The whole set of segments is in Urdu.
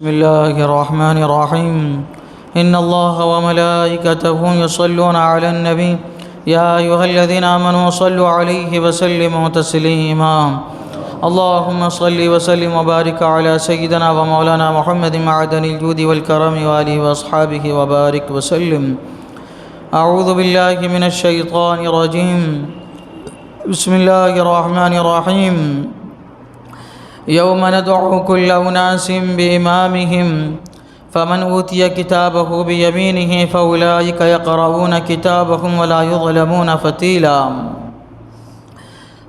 بسم الله الرحمن الرحيم إن الله وملائكته يصلون على النبي يا أيها الذين آمنوا صلوا عليه وسلموا تسليما اللهم صل وسلم وبارك على سيدنا ومولانا محمد معدن الجود والكرم وآله وأصحابه وبارك وسلم. أعوذ بالله من الشيطان الرجيم. بسم الله الرحمن الرحيم. يوم ندعو كل أناس بإمامهم فمن أوتي كتابه بيمينه فأولئك يقرؤون كتابهم ولا يظلمون فتيلا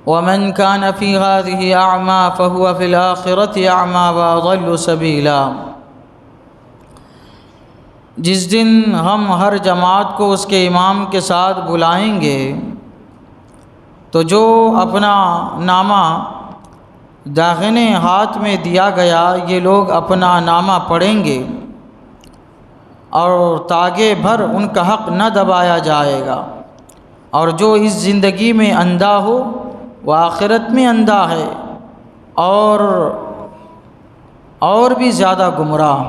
ومن كان في هذه أعمى فهو في الآخرة أعمى وأضل سبيلا. جس دن ہم ہر جماعت کو اس کے امام کے ساتھ بلائیں گے تو جو اپنا نامہ داہنے ہاتھ میں دیا گیا یہ لوگ اپنا نامہ پڑھیں گے اور تاگے بھر ان کا حق نہ دبایا جائے گا، اور جو اس زندگی میں اندھا ہو وہ آخرت میں اندھا ہے اور بھی زیادہ گمراہ.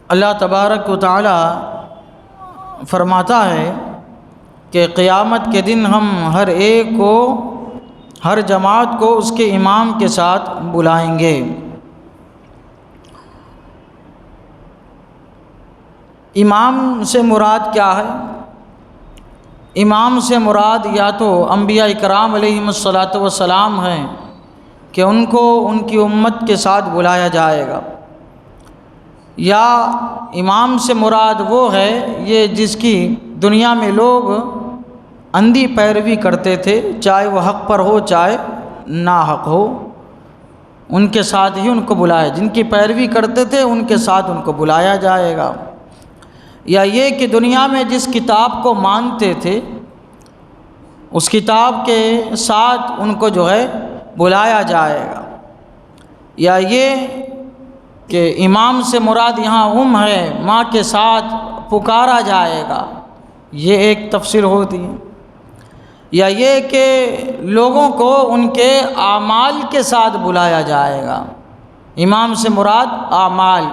اللہ تبارک و تعالی فرماتا ہے کہ قیامت کے دن ہم ہر ایک کو، ہر جماعت کو اس کے امام کے ساتھ بلائیں گے. امام سے مراد کیا ہے؟ امام سے مراد یا تو انبیاء اکرام علیہم الصلاۃ والسلام ہیں کہ ان کو ان کی امت کے ساتھ بلایا جائے گا، یا امام سے مراد وہ ہے یہ جس کی دنیا میں لوگ اندھی پیروی کرتے تھے، چاہے وہ حق پر ہو چاہے ناحق ہو، ان کے ساتھ ہی ان کو بلایا، جن کی پیروی کرتے تھے ان کے ساتھ ان کو بلایا جائے گا. یا یہ کہ دنیا میں جس کتاب کو مانتے تھے اس کتاب کے ساتھ ان کو جو ہے بلایا جائے گا. یا یہ کہ امام سے مراد یہاں ہے، ماں کے ساتھ پکارا جائے گا، یہ ایک تفسیر ہوتی ہے. یا یہ کہ لوگوں کو ان کے اعمال کے ساتھ بلایا جائے گا. امام سے مراد اعمال،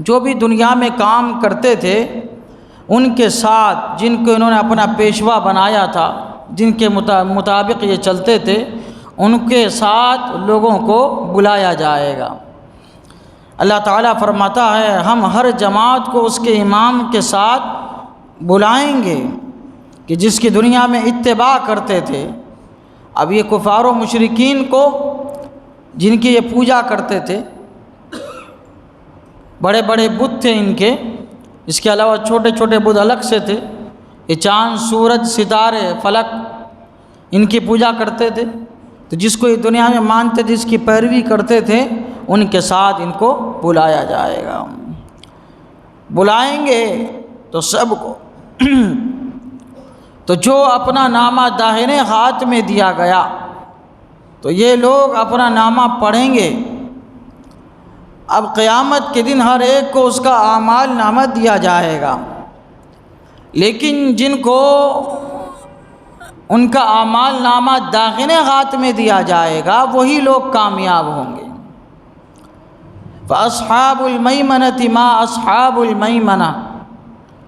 جو بھی دنیا میں کام کرتے تھے ان کے ساتھ، جن کو انہوں نے اپنا پیشوا بنایا تھا، جن کے مطابق یہ چلتے تھے، ان کے ساتھ لوگوں کو بلایا جائے گا. اللہ تعالیٰ فرماتا ہے ہم ہر جماعت کو اس کے امام کے ساتھ بلائیں گے کہ جس کی دنیا میں اتباع کرتے تھے. اب یہ کفار و مشرکین کو جن کی یہ پوجا کرتے تھے، بڑے بڑے بت تھے ان کے، اس کے علاوہ چھوٹے چھوٹے بت الگ سے تھے، یہ چاند سورج ستارے فلک ان کی پوجا کرتے تھے. تو جس کو یہ دنیا میں مانتے، جس کی پیروی کرتے تھے، ان کے ساتھ ان کو بلایا جائے گا. بلائیں گے تو سب کو تو جو اپنا نامہ داہنے ہاتھ میں دیا گیا تو یہ لوگ اپنا نامہ پڑھیں گے. اب قیامت کے دن ہر ایک کو اس کا اعمال نامہ دیا جائے گا، لیکن جن کو ان کا اعمال نامہ داہنے ہاتھ میں دیا جائے گا وہی لوگ کامیاب ہوں گے. فَأَصْحَابُ الْمَيْمَنَةِ مَا أَصْحَابُ الْمَيْمَنَةِ،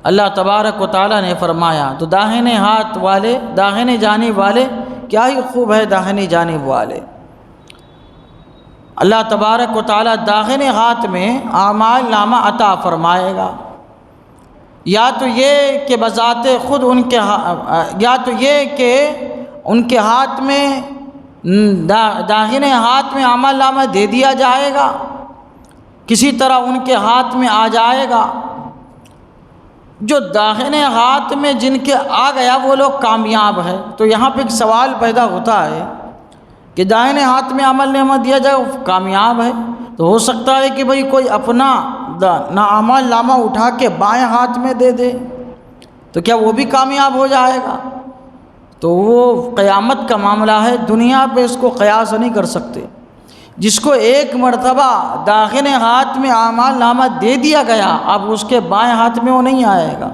اللہ تبارک و تعالیٰ نے فرمایا تو داہنے ہاتھ والے، داہنے جانب والے کیا ہی خوب ہے. داہنی جانب والے اللہ تبارک و تعالیٰ داہنے ہاتھ میں اعمال نامہ عطا فرمائے گا. یا تو یہ کہ بذات خود ان کے، یا تو یہ کہ ان کے ہاتھ میں، داہنے ہاتھ میں عمل نامہ دے دیا جائے گا، کسی طرح ان کے ہاتھ میں آ جائے گا. جو داہنے ہاتھ میں جن کے آ گیا وہ لوگ کامیاب ہے. تو یہاں پہ ایک سوال پیدا ہوتا ہے کہ داہنے ہاتھ میں عمل نامہ دیا جائے وہ کامیاب ہے، تو ہو سکتا ہے کہ بھئی کوئی اپنا عمل نامہ اٹھا کے بائیں ہاتھ میں دے دے تو کیا وہ بھی کامیاب ہو جائے گا؟ تو وہ قیامت کا معاملہ ہے، دنیا پہ اس کو قیاس نہیں کر سکتے. جس کو ایک مرتبہ داہنے ہاتھ میں اعمال نامہ دے دیا گیا اب اس کے بائیں ہاتھ میں وہ نہیں آئے گا،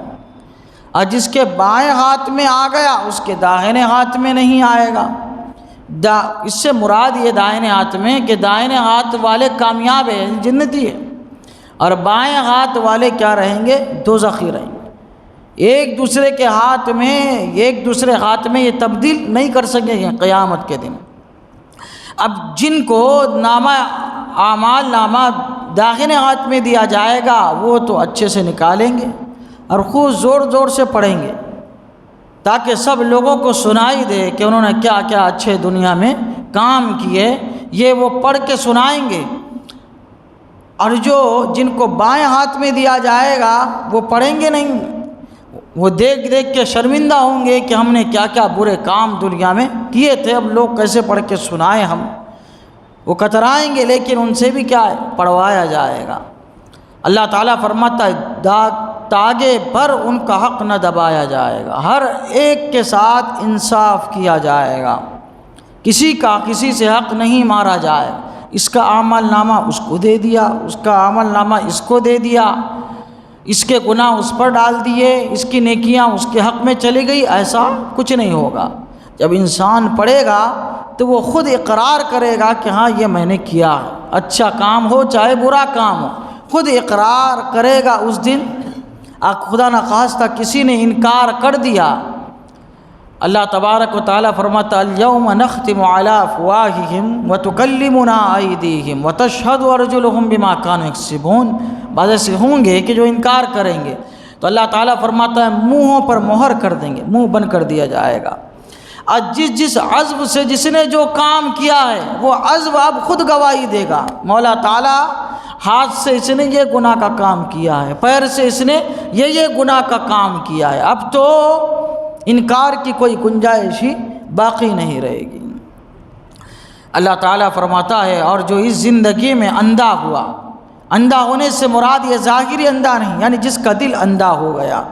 اور جس کے بائیں ہاتھ میں آ گیا اس کے داہنے ہاتھ میں نہیں آئے گا. اس سے مراد یہ دائیں ہاتھ میں کہ دائیں ہاتھ والے کامیاب ہیں، جنتی ہے، اور بائیں ہاتھ والے کیا رہیں گے؟ دوزخی رہیں گے۔ ایک دوسرے ہاتھ میں یہ تبدیل نہیں کر سکیں گے قیامت کے دن۔ اب جن کو اعمال نامہ داہنے ہاتھ میں دیا جائے گا وہ تو اچھے سے نکالیں گے اور خوب زور زور سے پڑھیں گے تاکہ سب لوگوں کو سنائی دے کہ انہوں نے کیا کیا اچھے دنیا میں کام کیے، یہ وہ پڑھ کے سنائیں گے۔ اور جن کو بائیں ہاتھ میں دیا جائے گا وہ پڑھیں گے نہیں، وہ دیکھ دیکھ کے شرمندہ ہوں گے کہ ہم نے کیا کیا برے کام دنیا میں کیے تھے، اب لوگ کیسے پڑھ کے سنائیں ہم۔ وہ کترائیں گے، لیکن ان سے بھی کیا ہے؟ پڑھوایا جائے گا۔ اللہ تعالیٰ فرماتا ہے تاگے پر ان کا حق نہ دبایا جائے گا، ہر ایک کے ساتھ انصاف کیا جائے گا، کسی کا کسی سے حق نہیں مارا جائے۔ اس کا عمل نامہ اس کو دے دیا، اس کا عمل نامہ اس کو دے دیا، اس کے گناہ اس پر ڈال دیے، اس کی نیکیاں اس کے حق میں چلی گئی، ایسا کچھ نہیں ہوگا۔ جب انسان پڑھے گا تو وہ خود اقرار کرے گا کہ ہاں یہ میں نے کیا ہے، اچھا کام ہو چاہے برا کام ہو، خود اقرار کرے گا اس دن۔ خدا نخواستہ کسی نے انکار کر دیا، اللہ تبارک و تعالیٰ فرماتا الیوم نختم علی افواہہم وتکلمنا ایدیہم وتشہد ارجلہم بما کانوا یکسبون۔ بعض ایسے ہوں گے کہ جو انکار کریں گے تو اللہ تعالیٰ فرماتا ہے منہوں پر مہر کر دیں گے، منہ بند کر دیا جائے گا۔ آج جس عزم سے جس نے جو کام کیا ہے وہ عزم اب خود گواہی دے گا۔ مولا تعالیٰ ہاتھ سے اس نے یہ گناہ کا کام کیا ہے، پیر سے اس نے یہ گناہ کا کام کیا ہے، اب تو انکار کی کوئی گنجائش ہی باقی نہیں رہے گی۔ اللہ تعالیٰ فرماتا ہے اور جو اس زندگی میں اندھا ہوا، اندھا ہونے سے مراد یہ ظاہری اندھا نہیں، یعنی جس کا دل اندھا ہو گیا،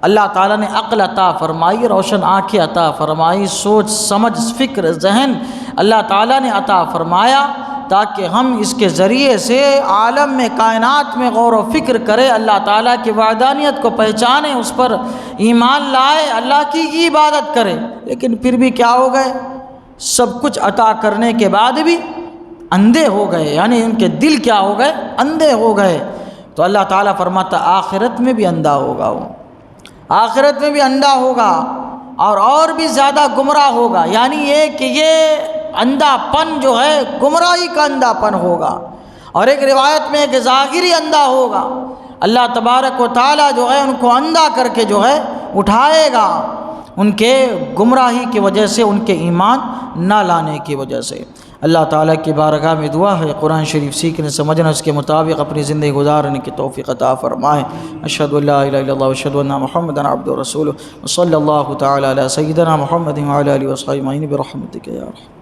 اللہ تعالیٰ نے عقل عطا فرمائی، روشن آنکھیں عطا فرمائی، سوچ سمجھ فکر ذہن اللہ تعالیٰ نے عطا فرمایا تاکہ ہم اس کے ذریعے سے عالم میں کائنات میں غور و فکر کرے، اللہ تعالیٰ کی وحدانیت کو پہچانے، اس پر ایمان لائے، اللہ کی عبادت کرے۔ لیکن پھر بھی کیا ہو گئے؟ سب کچھ عطا کرنے کے بعد بھی اندھے ہو گئے، یعنی ان کے دل کیا ہو گئے؟ اندھے ہو گئے۔ تو اللہ تعالیٰ فرماتا آخرت میں بھی اندھا ہوگا، وہ آخرت میں بھی اندھا ہوگا اور بھی زیادہ گمراہ ہوگا، یعنی یہ کہ یہ اندھا پن جو ہے گمراہی کا اندھا پن ہوگا، اور ایک روایت میں کہ ظاہری اندھا ہوگا۔ اللہ تبارک و تعالیٰ جو ہے ان کو اندھا کر کے جو ہے اٹھائے گا، ان کے گمراہی کی وجہ سے، ان کے ایمان نہ لانے کی وجہ سے۔ اللہ تعالیٰ کی بارگاہ میں دعا ہے قرآن شریف سیکھنے سمجھنا، اس کے مطابق اپنی زندگی گزارنے کی توفیق عطا فرمائے۔ اشہد ان لا الہ الا اللہ واشہد ان محمدا عبدہ ورسولہ، وصلی اللہ تعالیٰ علی سیدنا محمد وعلی آلہ وصحبہ اجمعین برحمتک یا ارحم۔